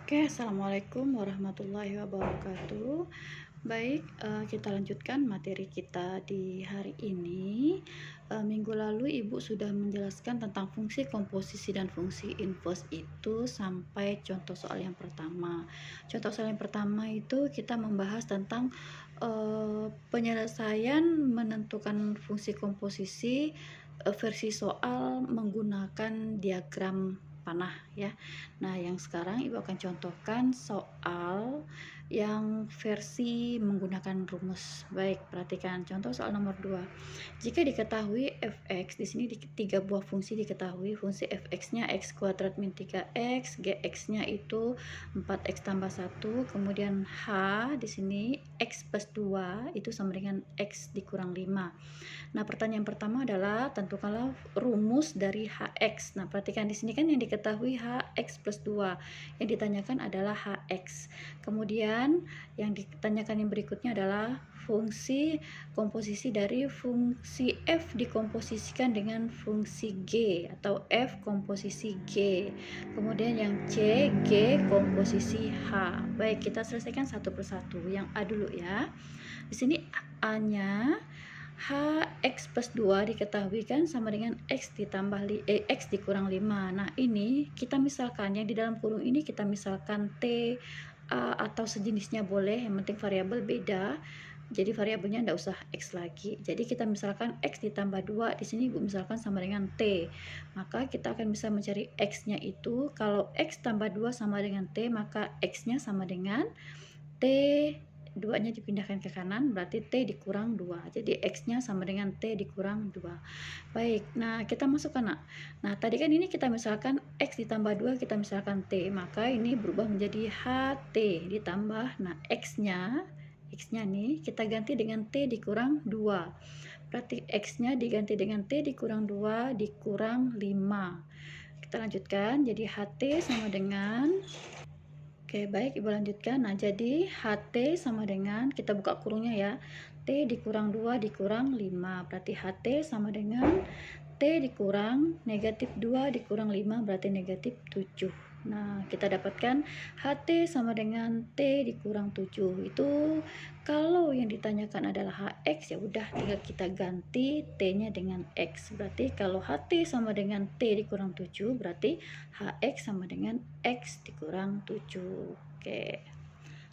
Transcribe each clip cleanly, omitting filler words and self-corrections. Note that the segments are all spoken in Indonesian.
Oke, assalamualaikum warahmatullahi wabarakatuh. Baik, kita lanjutkan materi kita di hari ini. Minggu lalu Ibu sudah menjelaskan tentang fungsi komposisi dan fungsi inverse itu sampai contoh soal yang pertama. Contoh soal yang pertama itu kita membahas tentang penyelesaian menentukan fungsi komposisi versi soal menggunakan diagram panah ya. Nah, yang sekarang Ibu akan contohkan soal yang versi menggunakan rumus. Baik, perhatikan contoh soal nomor 2. Jika diketahui fx, di sini tiga buah fungsi diketahui, fungsi fx-nya x kuadrat min 3x, gx-nya itu 4x tambah 1, kemudian h di sini x plus 2 itu sama dengan x dikurang 5. Nah, pertanyaan pertama adalah tentukanlah rumus dari hx. Nah, perhatikan di sini kan yang diketahui hx plus 2. Yang ditanyakan adalah hx. Kemudian yang ditanyakan yang berikutnya adalah fungsi komposisi dari fungsi f dikomposisikan dengan fungsi g atau f komposisi g. Kemudian yang c, g komposisi h. Baik, kita selesaikan satu persatu. Yang A dulu ya. Di sini A-nya Hx plus 2 diketahui kan sama dengan X ditambah X dikurang 5. Nah, ini kita misalkan yang di dalam kurung ini kita misalkan T, A atau sejenisnya boleh, yang penting variabel beda. Jadi variabelnya enggak usah X lagi. Jadi kita misalkan X ditambah 2, di sini Ibu misalkan sama dengan T. Maka kita akan bisa mencari X-nya itu, kalau X tambah 2 sama dengan T, maka X-nya sama dengan T, 2-nya dipindahkan ke kanan, berarti T dikurang 2. Jadi X-nya sama dengan T dikurang 2. Baik, nah kita masukkan. Nah, tadi kan ini kita misalkan X ditambah 2, kita misalkan T. Maka ini berubah menjadi HT ditambah, nah X-nya nih kita ganti dengan T dikurang 2. Berarti X-nya diganti dengan T dikurang 2 dikurang 5. Kita lanjutkan, jadi HT sama dengan Oke, baik, Ibu lanjutkan. Nah, jadi HT sama dengan, kita buka kurungnya ya, T dikurang 2 dikurang 5. Berarti HT sama dengan T dikurang negatif 2 dikurang 5, berarti negatif 7. Nah, kita dapatkan HT sama dengan T dikurang 7. Itu kalau yang ditanyakan adalah HX, ya udah tinggal kita ganti T-nya dengan X. Berarti kalau HT sama dengan T dikurang 7, berarti HX sama dengan X dikurang 7. Oke.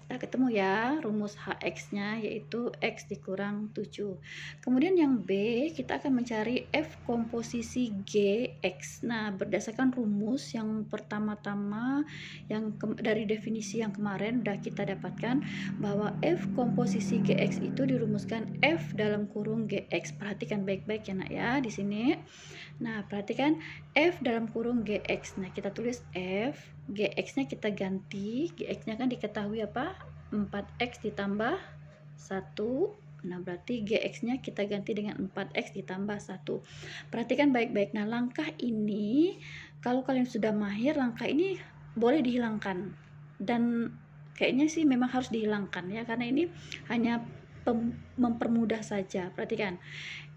Nah, ketemu ya rumus Hx-nya yaitu X dikurang 7. Kemudian yang B, kita akan mencari F komposisi Gx. Nah, berdasarkan rumus yang pertama-tama yang dari definisi yang kemarin udah kita dapatkan bahwa F komposisi Gx itu dirumuskan F dalam kurung Gx. Perhatikan baik-baik ya nak ya di sini. Nah, perhatikan F dalam kurung Gx. Nah, kita tulis F, Gx-nya kita ganti. Gx-nya kan diketahui apa? 4x ditambah 1. Nah, berarti Gx-nya kita ganti dengan 4x ditambah 1. Perhatikan baik-baik. Nah, langkah ini, kalau kalian sudah mahir, langkah ini boleh dihilangkan. Dan kayaknya sih memang harus dihilangkan ya, karena ini hanya mempermudah saja. Perhatikan.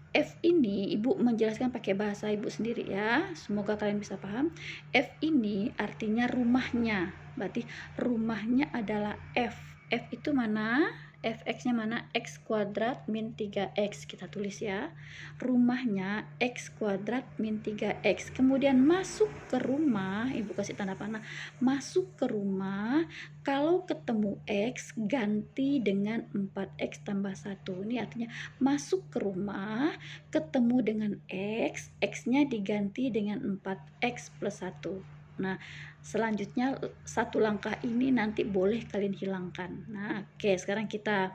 F ini Ibu menjelaskan pakai bahasa Ibu sendiri ya. Semoga kalian bisa paham. F ini artinya rumahnya. Berarti rumahnya adalah F. F itu mana? Fx-nya mana? X kuadrat min 3x. Kita tulis ya. Rumahnya X kuadrat min 3x. Kemudian masuk ke rumah, Ibu kasih tanda panah. Masuk ke rumah, kalau ketemu X, ganti dengan 4x tambah 1. Ini artinya masuk ke rumah, ketemu dengan X, X-nya diganti dengan 4x plus 1. Nah, selanjutnya satu langkah ini nanti boleh kalian hilangkan. Nah, oke, sekarang kita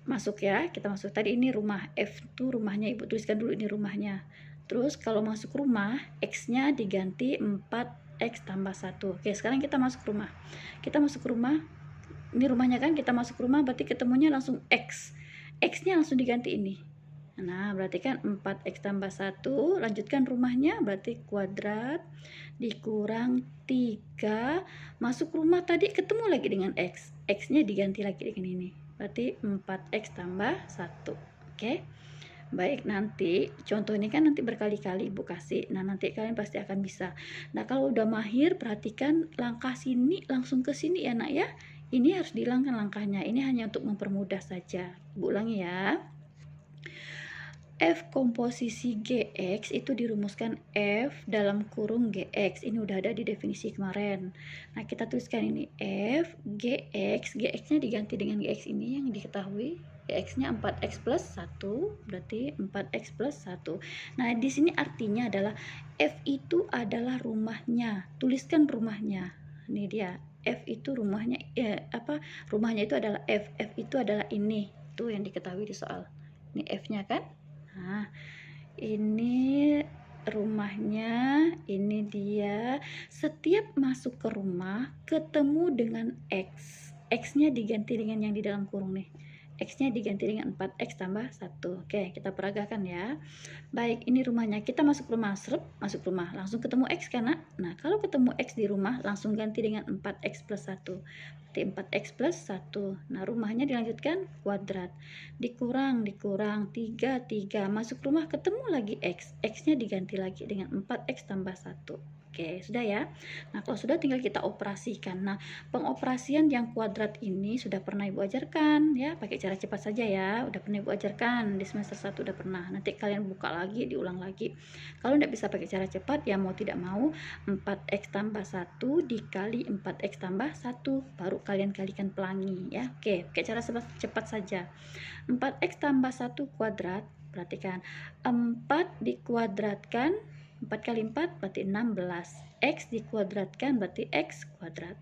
masuk ya. Kita masuk. Tadi ini rumah F itu rumahnya, Ibu tuliskan dulu ini rumahnya. Terus kalau masuk rumah, X-nya diganti 4x tambah 1. Oke, sekarang kita masuk rumah. Kita masuk rumah. Ini rumahnya kan, kita masuk rumah berarti ketemunya langsung X. X-nya langsung diganti ini. Nah, berarti kan 4x tambah 1, lanjutkan rumahnya, berarti kuadrat dikurang 3, masuk rumah tadi ketemu lagi dengan X. X-nya diganti lagi dengan ini, berarti 4x tambah 1. Oke. Baik, nanti contoh ini kan nanti berkali-kali Ibu kasih. Nah, nanti kalian pasti akan bisa. Nah, kalau udah mahir, perhatikan langkah sini langsung ke sini ya, Nak ya. Ini harus dihilangkan langkahnya. Ini hanya untuk mempermudah saja. Ibu ulangi ya. F komposisi GX itu dirumuskan F dalam kurung GX. Ini udah ada di definisi kemarin. Nah, kita tuliskan ini F GX. GX-nya diganti dengan GX ini yang diketahui. GX-nya 4X plus 1, berarti 4X plus 1. Nah, di sini artinya adalah F itu adalah rumahnya. Tuliskan rumahnya. Ini dia. F itu rumahnya, rumahnya itu adalah F. F itu adalah ini. Itu yang diketahui di soal. Ini F-nya kan? Nah, ini rumahnya, ini dia. Setiap masuk ke rumah ketemu dengan X. X-nya diganti dengan yang di dalam kurung nih. X-nya diganti dengan 4X tambah 1. Oke, kita peragakan ya. Baik, ini rumahnya. Kita masuk rumah, masuk rumah. Langsung ketemu X kan, Nak? Nah, kalau ketemu X di rumah, langsung ganti dengan 4X plus 1. Berarti 4X plus 1. Nah, rumahnya dilanjutkan kuadrat. Dikurang, 3. Masuk rumah ketemu lagi X. X-nya diganti lagi dengan 4X tambah 1. Oke, sudah ya. Nah, kalau sudah tinggal kita operasikan. Nah, pengoperasian yang kuadrat ini sudah pernah Ibu ajarkan ya, pakai cara cepat saja ya. Udah pernah Ibu ajarkan di semester 1 udah pernah. Nanti kalian buka lagi, diulang lagi. Kalau tidak bisa pakai cara cepat ya mau tidak mau 4X tambah 1 dikali 4X tambah 1 baru kalian kalikan pelangi ya. Oke, pakai cara cepat saja. 4X tambah 1 kuadrat, perhatikan 4 dikuadratkan 4 kali 4 berarti 16. X dikuadratkan berarti X kuadrat.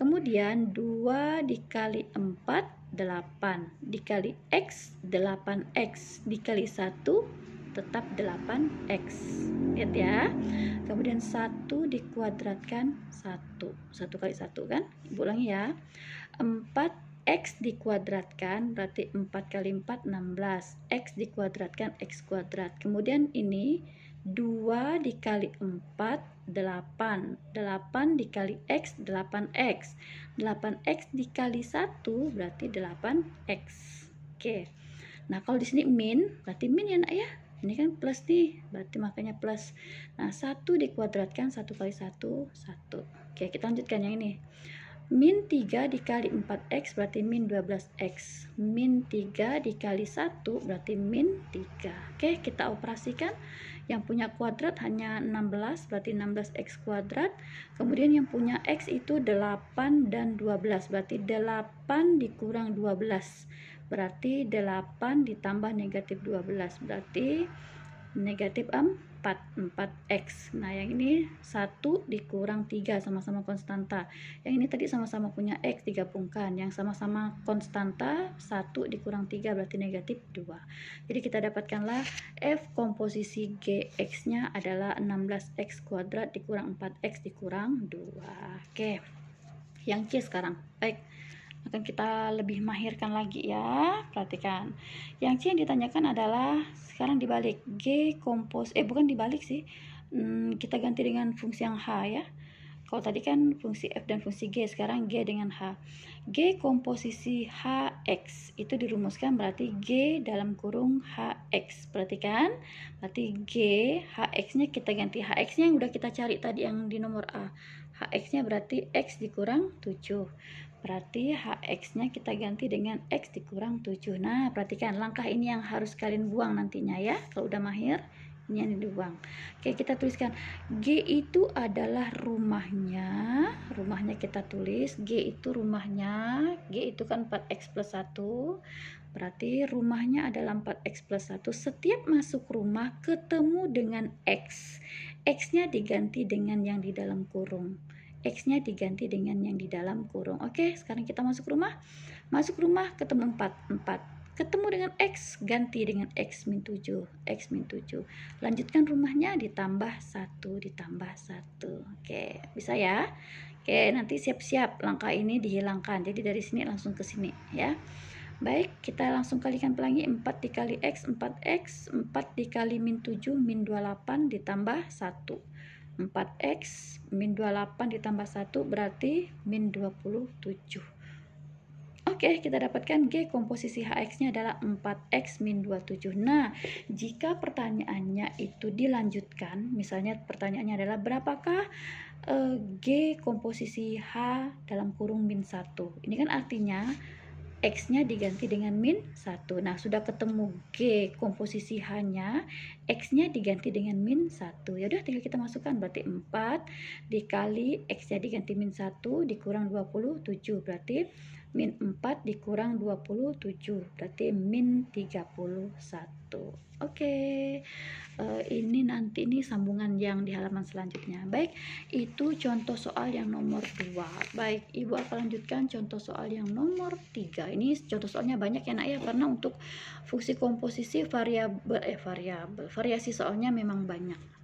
Kemudian 2 dikali 4, 8. Dikali X, 8X. Dikali 1, tetap 8X. Lihat ya. Kemudian 1 dikuadratkan 1. 1 kali 1 kan? Ibu ulangi ya. 4X dikuadratkan berarti 4 kali 4, 16. X dikuadratkan X kuadrat. Kemudian ini 2 dikali 4, 8. 8 dikali X, 8X. 8X dikali 1 berarti 8X. Oke. Nah, kalau di sini min, berarti min ya, Nak ya. Ini kan plus nih, berarti makanya plus. Nah, 1 dikuadratkan 1 kali 1, 1. Oke, kita lanjutkan yang ini. Min 3 dikali 4X berarti min 12X. Min 3 dikali 1 berarti min 3. Oke, kita operasikan. Yang punya kuadrat hanya 16, berarti 16X kuadrat. Kemudian yang punya X itu 8 dan 12, berarti 8 dikurang 12. Berarti 8 ditambah negatif 12, berarti negatif 4X. Nah, yang ini 1 dikurang 3, sama-sama konstanta. Yang ini tadi sama-sama punya X, digabungkan. Yang sama-sama konstanta, 1 dikurang 3 berarti negatif 2. Jadi kita dapatkanlah F komposisi GX-nya adalah 16X kuadrat dikurang 4X dikurang 2. Oke, yang C sekarang. Baik, akan kita lebih mahirkan lagi ya. Perhatikan. Yang C yang ditanyakan adalah sekarang dibalik. G bukan dibalik sih. Kita ganti dengan fungsi yang H ya. Kalau tadi kan fungsi F dan fungsi G, sekarang G dengan H. G komposisi HX itu dirumuskan berarti G dalam kurung HX. Perhatikan, berarti G HX-nya kita ganti HX-nya yang udah kita cari tadi yang di nomor A. HX-nya berarti X dikurang 7. Berarti HX-nya kita ganti dengan X dikurang 7. Nah, perhatikan langkah ini yang harus kalian buang nantinya ya. Kalau udah mahir, ini yang dibuang. Oke, kita tuliskan G itu adalah rumahnya. Rumahnya kita tulis G itu rumahnya. G itu kan 4X plus 1. Berarti rumahnya adalah 4X plus 1. Setiap masuk rumah ketemu dengan X. X-nya diganti dengan yang di dalam kurung. X-nya diganti dengan yang di dalam kurung. Oke, sekarang kita masuk rumah. Masuk rumah ketemu 4. Ketemu dengan X, ganti dengan X min 7. X min 7. Lanjutkan rumahnya ditambah 1, ditambah 1. Oke, bisa ya? Oke, nanti siap-siap langkah ini dihilangkan. Jadi dari sini langsung ke sini ya. Baik, kita langsung kalikan pelangi. 4 dikali X, 4X. 4 dikali min 7, min 28 ditambah 1. 4X min 28 ditambah 1 berarti min 27. Oke, kita dapatkan G komposisi HX-nya adalah 4X min 27. Nah, jika pertanyaannya itu dilanjutkan, misalnya pertanyaannya adalah berapakah G komposisi H dalam kurung min 1. Ini kan artinya X-nya diganti dengan min 1. Nah, sudah ketemu G komposisi H-nya, X-nya diganti dengan min 1. Ya udah tinggal kita masukkan, berarti 4 dikali X-nya diganti min 1 dikurang 27. Berarti min 4 dikurang 27. Berarti min 31. Oke. Ini nanti ini sambungan yang di halaman selanjutnya. Baik, itu contoh soal yang nomor 2. Baik, Ibu akan lanjutkan contoh soal yang nomor 3. Ini contoh soalnya banyak ya nak ya, karena untuk fungsi komposisi variasi soalnya memang banyak.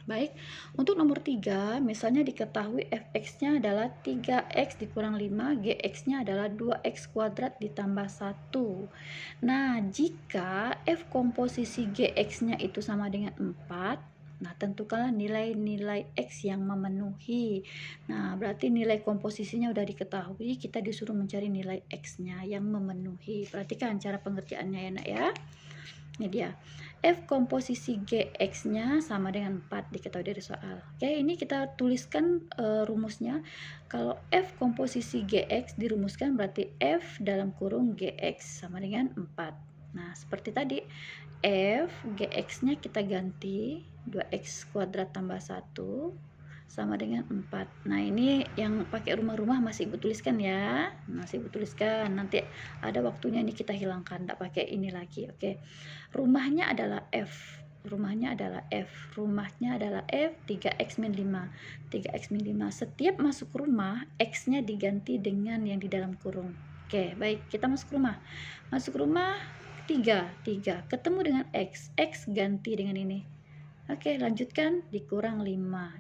Baik, untuk nomor 3, misalnya diketahui fx-nya adalah 3x dikurang 5, gx-nya adalah 2x kuadrat ditambah 1. Nah, jika f komposisi gx-nya itu sama dengan 4, nah tentukanlah nilai-nilai x yang memenuhi. Nah, berarti nilai komposisinya udah diketahui, kita disuruh mencari nilai x-nya yang memenuhi. Perhatikan cara pengerjaannya ya nak ya. Ini dia. F komposisi GX-nya sama dengan 4 diketahui dari soal. Oke, ini kita tuliskan rumusnya. Kalau F komposisi GX dirumuskan berarti F dalam kurung GX sama dengan 4. Nah, seperti tadi, F GX-nya kita ganti 2X kuadrat tambah 1 sama dengan 4. Nah, ini yang pakai rumah-rumah masih Ibu tuliskan ya. Masih Ibu tuliskan. Nanti ada waktunya ini kita hilangkan, tidak pakai ini lagi. Oke. Rumahnya adalah F. Rumahnya adalah F. Rumahnya adalah F 3X min 5. 3X min 5. Setiap masuk rumah, X-nya diganti dengan yang di dalam kurung. Oke, baik. Kita masuk rumah. Masuk rumah 3. Ketemu dengan X. X ganti dengan ini. Oke, lanjutkan dikurang 5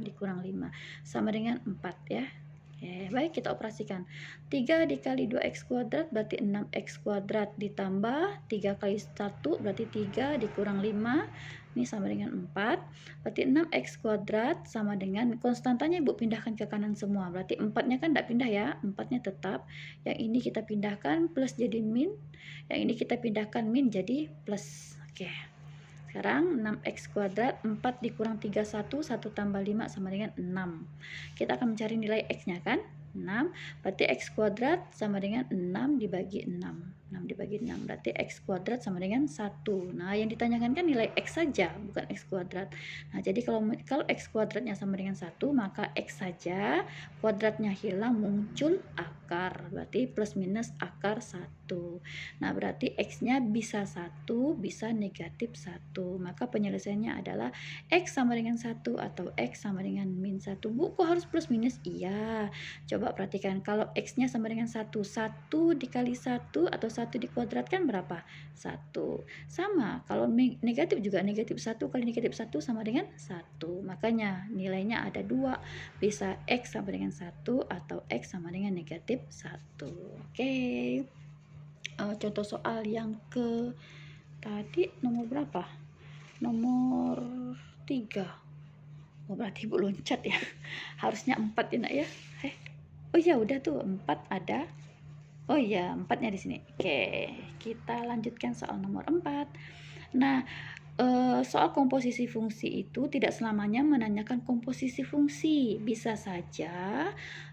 sama dengan 4 ya. Oke, baik, kita operasikan. 3 dikali 2x kuadrat berarti 6x kuadrat ditambah 3 kali 1 berarti 3 dikurang 5 ini sama dengan 4. Berarti 6x kuadrat sama dengan konstantanya Ibu pindahkan ke kanan semua. Berarti 4-nya kan tidak pindah ya, 4-nya tetap. Yang ini kita pindahkan plus jadi min, yang ini kita pindahkan min jadi plus. Oke. Sekarang 6x kuadrat, 4 dikurang 31, 1 tambah 5 sama dengan 6. Kita akan mencari nilai x-nya kan? 6, berarti x kuadrat sama dengan 6 dibagi 6. 6 dibagi 6, berarti x kuadrat sama dengan 1. Nah, yang ditanyakan kan nilai x saja, bukan x kuadrat. Nah, jadi kalau x kuadratnya sama dengan 1, maka x saja, kuadratnya hilang, muncul akar. Berarti plus minus akar 1. Nah, berarti x-nya bisa 1, bisa negatif 1. Maka penyelesaiannya adalah x sama dengan 1 atau x sama dengan min 1. Bu, kok harus plus minus? Iya. Coba perhatikan, kalau x-nya sama dengan 1, 1 dikali 1 atau 1 dikuadratkan berapa? 1. Sama, kalau negatif juga negatif 1 kali negatif 1 sama dengan 1. Makanya nilainya ada 2. Bisa x sama dengan 1 atau x sama dengan negatif 1. Oke. Contoh soal yang ke tadi nomor berapa? Nomor 3. Oh, berarti Ibu loncat ya. Harusnya 4 ya nak ya. Oh iya, udah tuh 4 ada. Oh iya, 4-nya di sini. Oke, kita lanjutkan soal nomor 4. Nah, soal komposisi fungsi itu tidak selamanya menanyakan komposisi fungsi. Bisa saja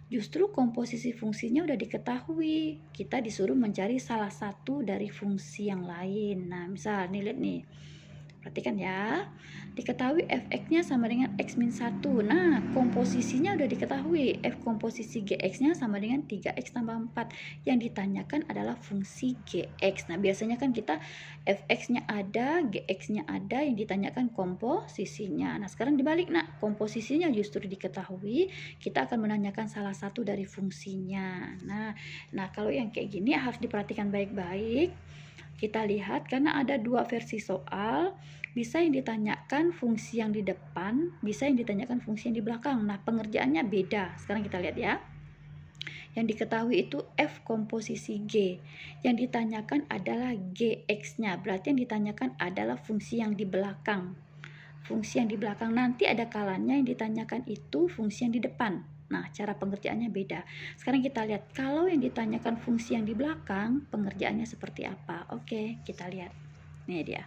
justru komposisi fungsinya udah diketahui. Kita disuruh mencari salah satu dari fungsi yang lain. Nah, misal nih, lihat nih. Perhatikan ya. Diketahui fx-nya sama dengan x min 1. Nah, komposisinya udah diketahui. F komposisi gx-nya sama dengan 3x tambah 4. Yang ditanyakan adalah fungsi gx. Nah, biasanya kan kita fx-nya ada, gx-nya ada, yang ditanyakan komposisinya. Nah, sekarang dibalik nak. Komposisinya justru diketahui, kita akan menanyakan salah satu dari fungsinya. Nah, kalau yang kayak gini harus diperhatikan baik-baik. Kita lihat karena ada dua versi soal, bisa yang ditanyakan fungsi yang di depan, bisa yang ditanyakan fungsi yang di belakang. Nah, pengerjaannya beda. Sekarang kita lihat ya. Yang diketahui itu F komposisi G. Yang ditanyakan adalah GX-nya. Berarti yang ditanyakan adalah fungsi yang di belakang. Fungsi yang di belakang, nanti ada kalanya yang ditanyakan itu fungsi yang di depan. Nah, cara pengerjaannya beda. Sekarang kita lihat, kalau yang ditanyakan fungsi yang di belakang, pengerjaannya seperti apa. Oke, kita lihat. Nih dia.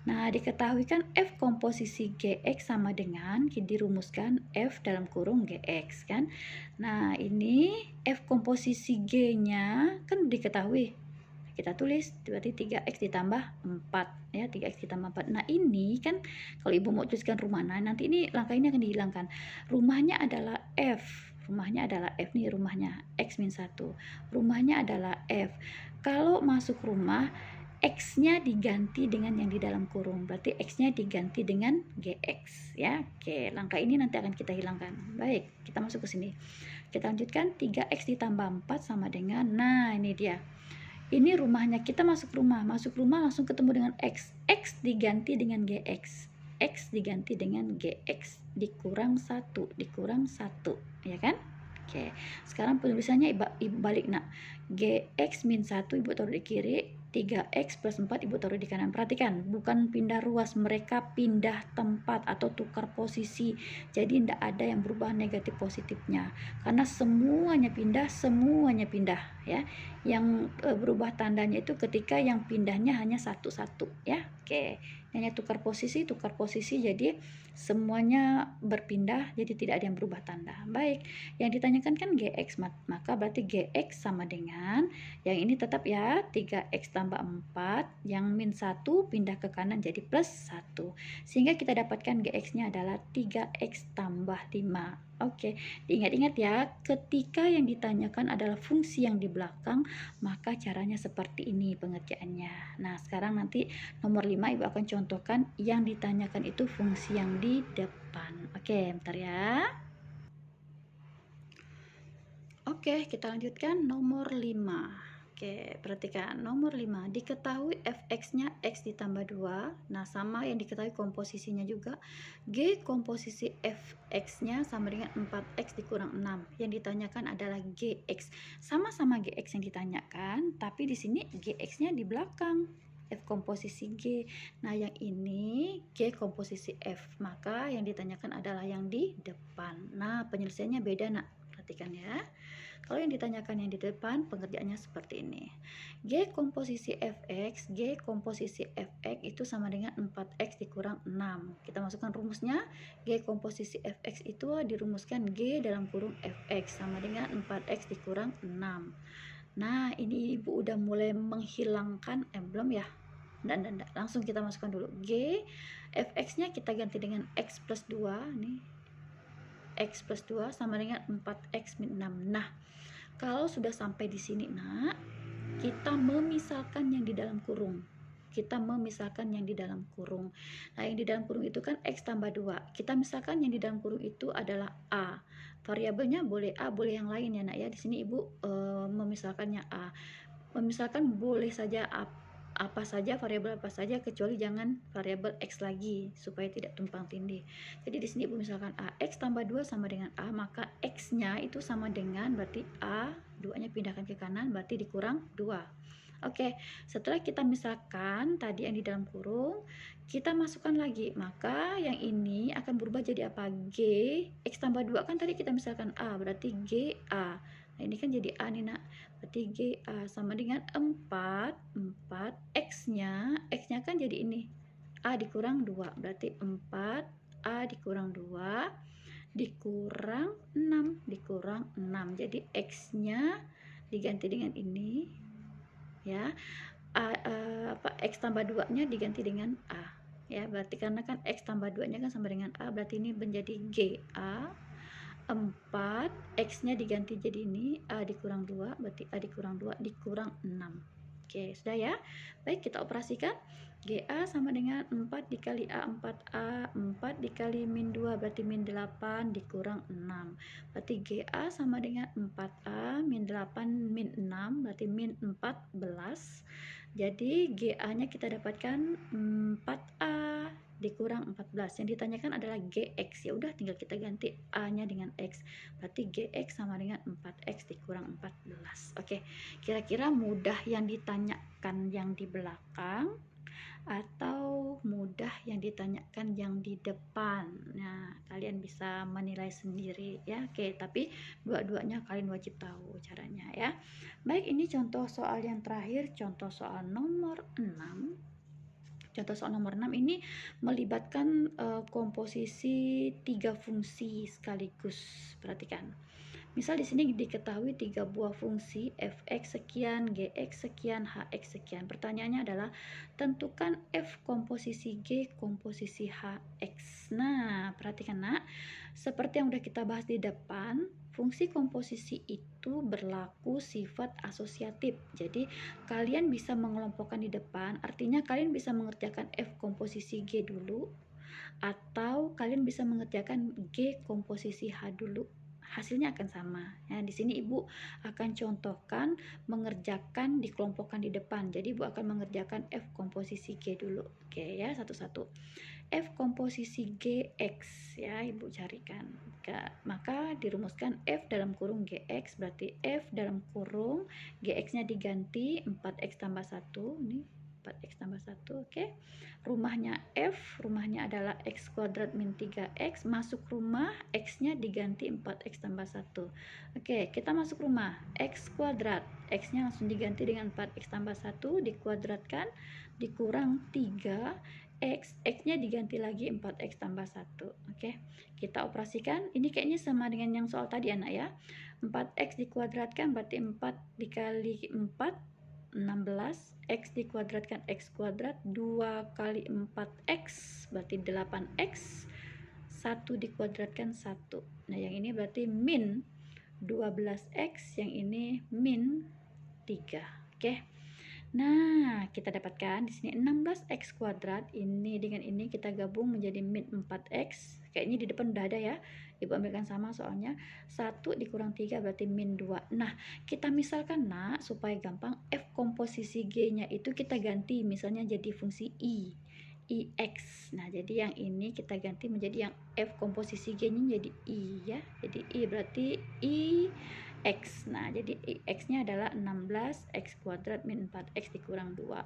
Nah, diketahui kan F komposisi Gx sama dengan, dirumuskan F dalam kurung Gx kan. Nah, ini F komposisi G-nya kan diketahui. Kita tulis berarti 3x ditambah 4 ya, 3x ditambah 4. Nah, ini kan kalau Ibu mau tuliskan rumahnya, nanti ini langkah ini akan dihilangkan. Rumahnya adalah F. Rumahnya adalah F nih, rumahnya X min 1. Rumahnya adalah F. Kalau masuk rumah, X-nya diganti dengan yang di dalam kurung. Berarti X-nya diganti dengan GX ya. Oke, langkah ini nanti akan kita hilangkan. Baik, kita masuk ke sini. Kita lanjutkan 3x ditambah 4 sama dengan, nah ini dia. Ini rumahnya, kita masuk rumah langsung ketemu dengan X. X diganti dengan GX. X diganti dengan GX dikurang 1, ya kan? Oke, sekarang penulisannya balik nak. GX min 1 Ibu taruh di kiri, 3x plus 4 Ibu taruh di kanan. Perhatikan, bukan pindah ruas, mereka pindah tempat atau tukar posisi. Jadi tidak ada yang berubah negatif positifnya. Karena semuanya pindah ya. Yang berubah tandanya itu ketika yang pindahnya hanya satu-satu ya. Oke, hanya tukar posisi, jadi semuanya berpindah, jadi tidak ada yang berubah tanda. Baik, yang ditanyakan kan GX, maka berarti GX sama dengan, yang ini tetap ya, 3x tambah 4, yang min 1 pindah ke kanan jadi plus 1, sehingga kita dapatkan GX-nya adalah 3x tambah 5. Oke, diingat-ingat ya, ketika yang ditanyakan adalah fungsi yang di belakang, maka caranya seperti ini pengerjaannya. Nah, sekarang nanti nomor 5 Ibu akan contohkan yang ditanyakan itu fungsi yang di depan. Oke, bentar ya. Oke, kita lanjutkan nomor 5. Oke, perhatikan nomor 5, diketahui fx-nya x ditambah 2. Nah, sama yang diketahui komposisinya juga. G komposisi fx-nya sama dengan 4x dikurang 6. Yang ditanyakan adalah gx. Sama-sama gx yang ditanyakan, tapi di sini gx-nya di belakang. F komposisi G. Nah, yang ini G komposisi F. Maka yang ditanyakan adalah yang di depan. Nah, penyelesaiannya beda, nak. Perhatikan ya. Kalau yang ditanyakan yang di depan, pengerjaannya seperti ini. G komposisi fx, G komposisi fx itu sama dengan 4x dikurang 6. Kita masukkan rumusnya. G komposisi fx itu dirumuskan G dalam kurung fx sama dengan 4x dikurang 6. Nah, ini Ibu udah mulai menghilangkan belum ya? Dan langsung kita masukkan dulu. G fx-nya kita ganti dengan x plus 2 nih. X plus 2 sama dengan 4x min 6. Nah, kalau sudah sampai di sini, nak, kita memisahkan yang di dalam kurung. Nah, yang di dalam kurung itu kan X tambah 2. Kita misalkan yang di dalam kurung itu adalah A. Variabelnya boleh A, boleh yang lain ya, nak ya. Di sini Ibu memisahkannya A. Memisahkan boleh saja apa saja, variabel apa saja, kecuali jangan variabel X lagi supaya tidak tumpang tindih. Jadi di sini Ibu misalkan A, X tambah 2 sama dengan A, maka X-nya itu sama dengan, berarti A, 2-nya pindahkan ke kanan, berarti dikurang 2. Oke, setelah kita misalkan tadi yang di dalam kurung, kita masukkan lagi, maka yang ini akan berubah jadi apa? G, X tambah 2 kan tadi kita misalkan A, berarti GA. Nah, ini kan jadi A nih, nak. Berarti GA sama dengan 4 X-nya kan jadi ini. A dikurang 2, berarti 4 A dikurang 2 dikurang 6. Jadi X-nya diganti dengan ini. Ya. X tambah 2-nya diganti dengan A. Ya, berarti karena kan X tambah 2-nya kan sama dengan A, berarti ini menjadi GA. 4 X-nya diganti jadi ini A dikurang 2, berarti A dikurang 2 dikurang 6. Oke, sudah ya. Baik, kita operasikan. GA sama dengan 4 dikali A, 4A, 4 dikali min 2 berarti min 8 dikurang 6. Berarti GA sama dengan 4A min 8 min 6 berarti min 14. Jadi GA-nya kita dapatkan 4A dikurang 14. Yang ditanyakan adalah GX. Ya udah, tinggal kita ganti A-nya dengan X. Berarti GX sama dengan 4X dikurang 14. Oke, kira-kira mudah yang ditanyakan yang di belakang atau mudah yang ditanyakan yang di depan. Nah, kalian bisa menilai sendiri ya. Oke, tapi dua-duanya kalian wajib tahu caranya ya. Baik, ini contoh soal yang terakhir, contoh soal nomor 6. Contoh soal nomor 6 ini melibatkan komposisi 3 fungsi sekaligus. Perhatikan. Misal di sini diketahui 3 buah fungsi f(x) sekian, gx sekian, hx sekian. Pertanyaannya adalah tentukan f komposisi g komposisi hx. Nah, perhatikan nak, seperti yang udah kita bahas di depan, fungsi komposisi itu berlaku sifat asosiatif. Jadi, kalian bisa mengelompokkan di depan, artinya kalian bisa mengerjakan f komposisi g dulu, atau kalian bisa mengerjakan g komposisi h dulu. Hasilnya akan sama. Ya, di sini Ibu akan contohkan mengerjakan dikelompokkan di depan. Jadi Ibu akan mengerjakan f komposisi g dulu. Oke ya, satu-satu. F komposisi gx ya, Ibu carikan. Maka dirumuskan f dalam kurung gx berarti f dalam kurung gx-nya diganti 4x tambah 1. Ini 4x tambah 1, oke. Rumahnya f, rumahnya adalah x kuadrat min 3x, masuk rumah x-nya diganti 4x tambah 1. Oke, kita masuk rumah, x kuadrat, x-nya langsung diganti dengan 4x tambah 1, dikuadratkan, dikurang 3, x-nya diganti lagi 4x tambah 1. Oke, kita operasikan, ini kayaknya sama dengan yang soal tadi anak ya. 4x dikuadratkan berarti 4 dikali 4 16, x dikuadratkan x kuadrat, 2 kali 4x berarti 8x, 1 dikuadratkan 1. Nah, yang ini berarti min 12x, yang ini min 3. Oke. Nah, kita dapatkan di sini 16x kuadrat, ini dengan ini kita gabung menjadi min 4x. Kayaknya di depan udah ada ya. Ibu ambilkan sama soalnya. 1 dikurang 3 berarti min 2. Nah, kita misalkan nak, supaya gampang, f komposisi g-nya itu kita ganti misalnya jadi fungsi ix. Nah, jadi yang ini kita ganti menjadi yang f komposisi g-nya jadi i ya. Jadi i berarti x. Nah, jadi x-nya adalah 16x kuadrat min 4x dikurang 2.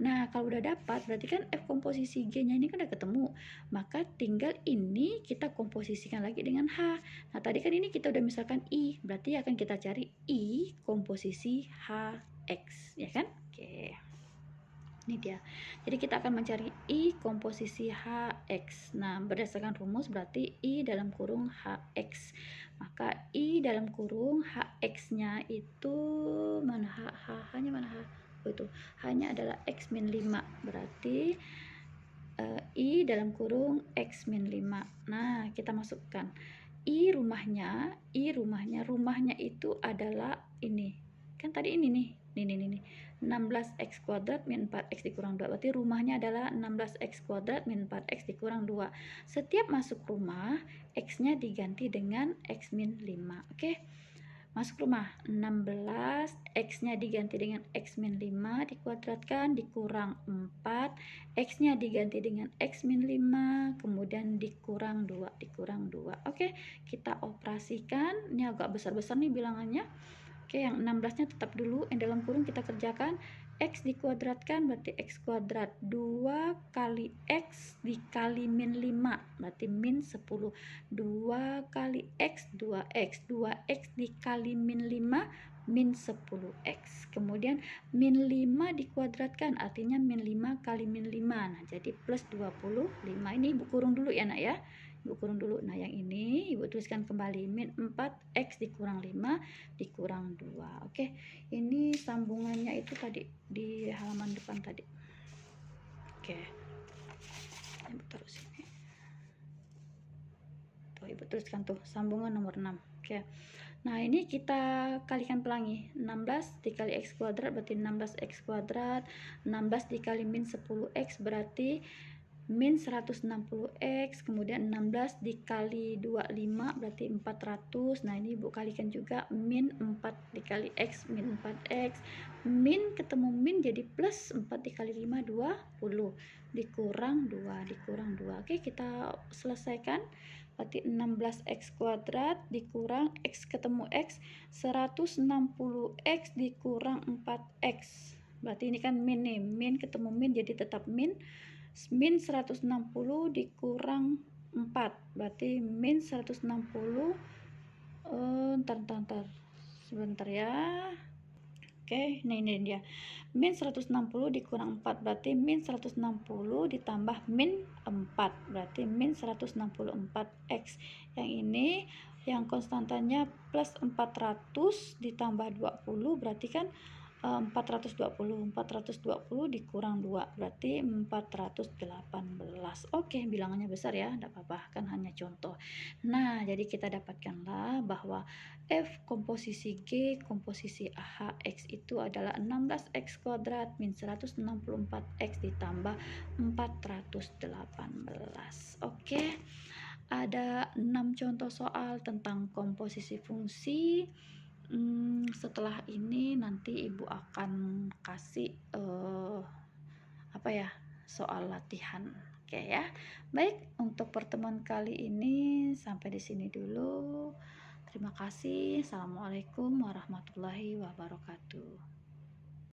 Nah, kalau udah dapat, berarti kan f komposisi g-nya ini kan udah ketemu. Maka tinggal ini kita komposisikan lagi dengan h. Nah, tadi kan ini kita udah misalkan i, berarti akan kita cari i komposisi hx, ya kan? Oke. Ini dia. Jadi kita akan mencari i komposisi hx. Nah, berdasarkan rumus berarti i dalam kurung hx. Maka i dalam kurung hx-nya itu mana h-nya mana h? Oh, itu. H-nya adalah x min 5. Berarti i dalam kurung x min 5. Nah, kita masukkan i rumahnya itu adalah ini. Kan tadi ini nih. Ini 16x kuadrat min 4x dikurang 2. Berarti rumahnya adalah 16x kuadrat min 4x dikurang 2. Setiap masuk rumah, x-nya diganti dengan x min 5. Oke. Masuk rumah, 16, x-nya diganti dengan x min 5, dikuadratkan, dikurang 4, x-nya diganti dengan x min 5, kemudian dikurang 2, Oke, kita operasikan, ini agak besar-besar nih bilangannya. Oke, yang 16-nya tetap dulu, yang dalam kurung kita kerjakan, x dikuadratkan berarti x kuadrat, 2 kali x dikali min 5 berarti min 10, 2 kali x 2x, 2x dikali min 5 min 10x, kemudian min 5 dikuadratkan artinya min 5 kali min 5, nah jadi plus 25. Ini Ibu kurung dulu ya nak ya, Ibu kurung dulu. Nah, yang ini Ibu tuliskan kembali, min 4x dikurang 5 dikurang 2. Oke, ini sambungannya itu tadi di halaman depan tadi. Oke, Ibu taruh sini. Tuh, Ibu tuliskan tuh sambungan nomor 6. Oke, nah ini kita kalikan pelangi, 16 dikali x kuadrat berarti 16x kuadrat, 16 dikali min 10x berarti min 160x, kemudian 16 dikali 25 berarti 400. Nah, ini Ibu kalikan juga, min 4 dikali x min 4x, min ketemu min jadi plus, 4 dikali 5 20, dikurang 2. Oke, kita selesaikan. Berarti 16x kuadrat dikurang x ketemu x, 160x dikurang 4x. Berarti ini kan min nih, min ketemu min jadi tetap min. Min 160 dikurang 4, berarti min 160, entar, sebentar ya. Oke, ini dia. Min 160 dikurang 4, berarti min 160 ditambah min 4, berarti min 164x. Yang ini yang konstantanya plus 400 ditambah 20, berarti kan 420 dikurang 2, berarti 418. Oke, bilangannya besar ya, enggak apa-apa, kan hanya contoh. Nah, jadi kita dapatkanlah bahwa F komposisi G komposisi AH X itu adalah 16x kuadrat min 164x ditambah 418. Oke, ada 6 contoh soal tentang komposisi fungsi. Setelah ini nanti ibu akan kasih apa ya, soal latihan. Oke ya, baik, untuk pertemuan kali ini sampai di sini dulu. Terima kasih. Assalamualaikum warahmatullahi wabarakatuh.